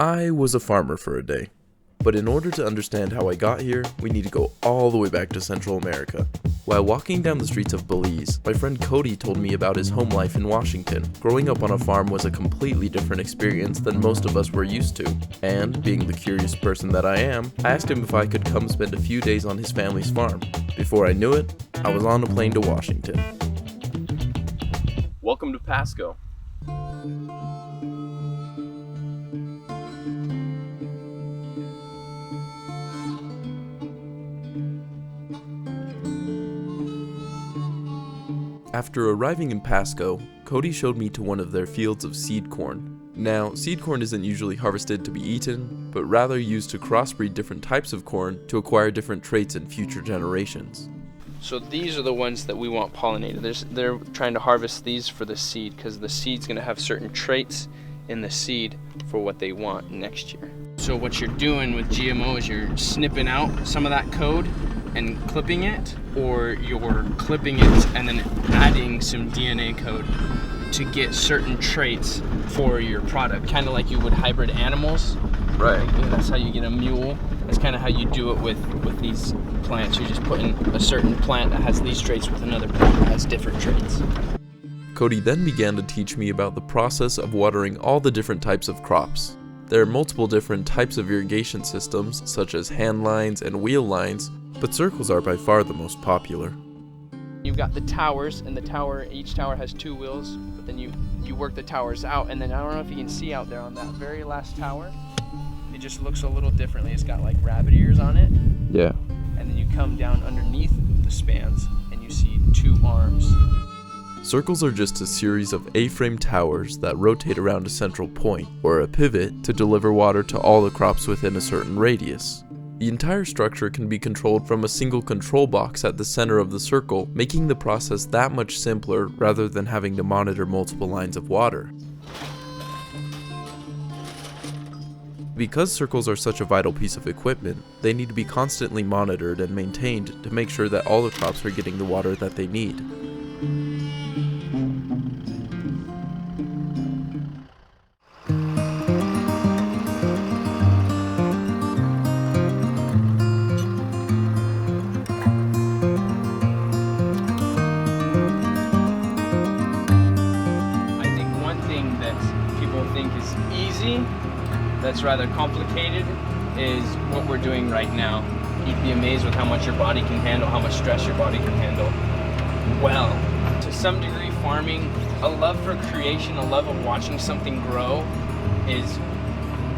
I was a farmer for a day, but in order to understand how I got here, we need to go all the way back to Central America. While walking down the streets of Belize, my friend Cody told me about his home life in Washington. Growing up on a farm was a completely different experience than most of us were used to, and being the curious person that I am, I asked him if I could come spend a few days on his family's farm. Before I knew it, I was on a plane to Washington. Welcome to Pasco. After arriving in Pasco, Cody showed me to one of their fields of seed corn. Now, seed corn isn't usually harvested to be eaten, but rather used to crossbreed different types of corn to acquire different traits in future generations. So these are the ones that we want pollinated. They're trying to harvest these for the seed because the seed's going to have certain traits in the seed for what they want next year. So what you're doing with GMO is you're snipping out some of that code and clipping it, or you're clipping it and then adding some DNA code to get certain traits for your product, kind of like you would hybrid animals. Right. Like, that's how you get a mule. That's kind of how you do it with these plants. You're just putting a certain plant that has these traits with another plant that has different traits. Cody then began to teach me about the process of watering all the different types of crops. There are multiple different types of irrigation systems, such as hand lines and wheel lines, but circles are by far the most popular. You've got the towers, and each tower has two wheels, but then you work the towers out, and then I don't know if you can see out there on that very last tower, it just looks a little differently. It's got like rabbit ears on it. Yeah. And then you come down underneath the spans, and you see two arms. Circles are just a series of A-frame towers that rotate around a central point, or a pivot, to deliver water to all the crops within a certain radius. The entire structure can be controlled from a single control box at the center of the circle, making the process that much simpler rather than having to monitor multiple lines of water. Because circles are such a vital piece of equipment, they need to be constantly monitored and maintained to make sure that all the crops are getting the water that they need. That's rather complicated is what we're doing right now. You'd be amazed with how much your body can handle, how much stress your body can handle. Well, to some degree, farming, a love for creation, a love of watching something grow is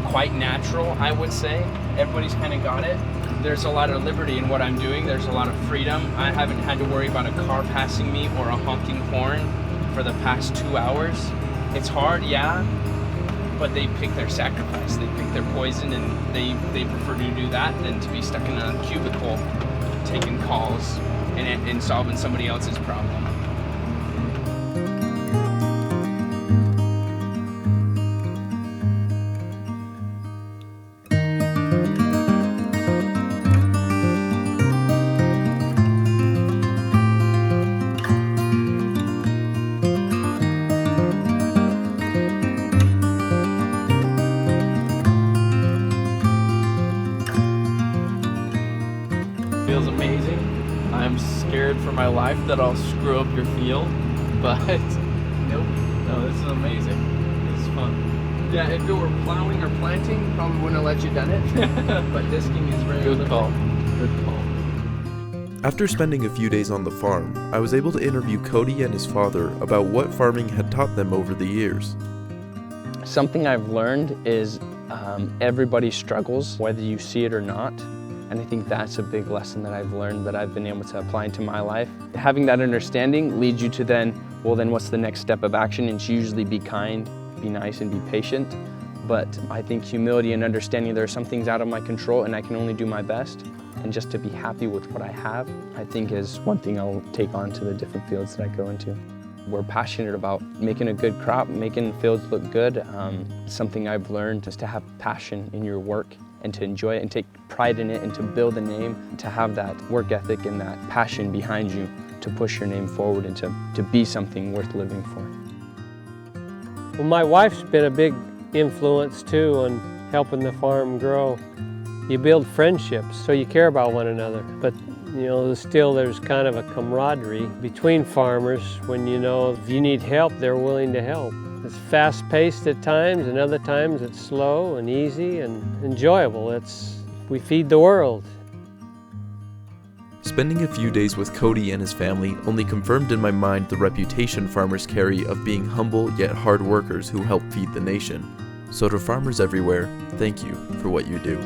quite natural, I would say. Everybody's kind of got it. There's a lot of liberty in what I'm doing. There's a lot of freedom. I haven't had to worry about a car passing me or a honking horn for the past 2 hours. It's hard, yeah. But they pick their sacrifice, they pick their poison, and they prefer to do that than to be stuck in a cubicle taking calls and solving somebody else's problem. Feels amazing. I'm scared for my life that I'll screw up your field, but nope. No, this is amazing. This is fun. Yeah, if it were plowing or planting, probably wouldn't have let you done it. But disking is very Good call. Good call. After spending a few days on the farm, I was able to interview Cody and his father about what farming had taught them over the years. Something I've learned is everybody struggles, whether you see it or not. And I think that's a big lesson that I've learned that I've been able to apply into my life. Having that understanding leads you to then what's the next step of action? And it's usually be kind, be nice, and be patient. But I think humility and understanding there are some things out of my control and I can only do my best. And just to be happy with what I have, I think is one thing I'll take on to the different fields that I go into. We're passionate about making a good crop, making fields look good. Something I've learned is to have passion in your work and to enjoy it and take pride in it and to build a name, to have that work ethic and that passion behind you to push your name forward and to be something worth living for. Well, my wife's been a big influence too, and helping the farm grow. You build friendships, so you care about one another. But still there's kind of a camaraderie between farmers when if you need help, they're willing to help. It's fast-paced at times, and other times it's slow and easy and enjoyable. We feed the world. Spending a few days with Cody and his family only confirmed in my mind the reputation farmers carry of being humble yet hard workers who help feed the nation. So to farmers everywhere, thank you for what you do.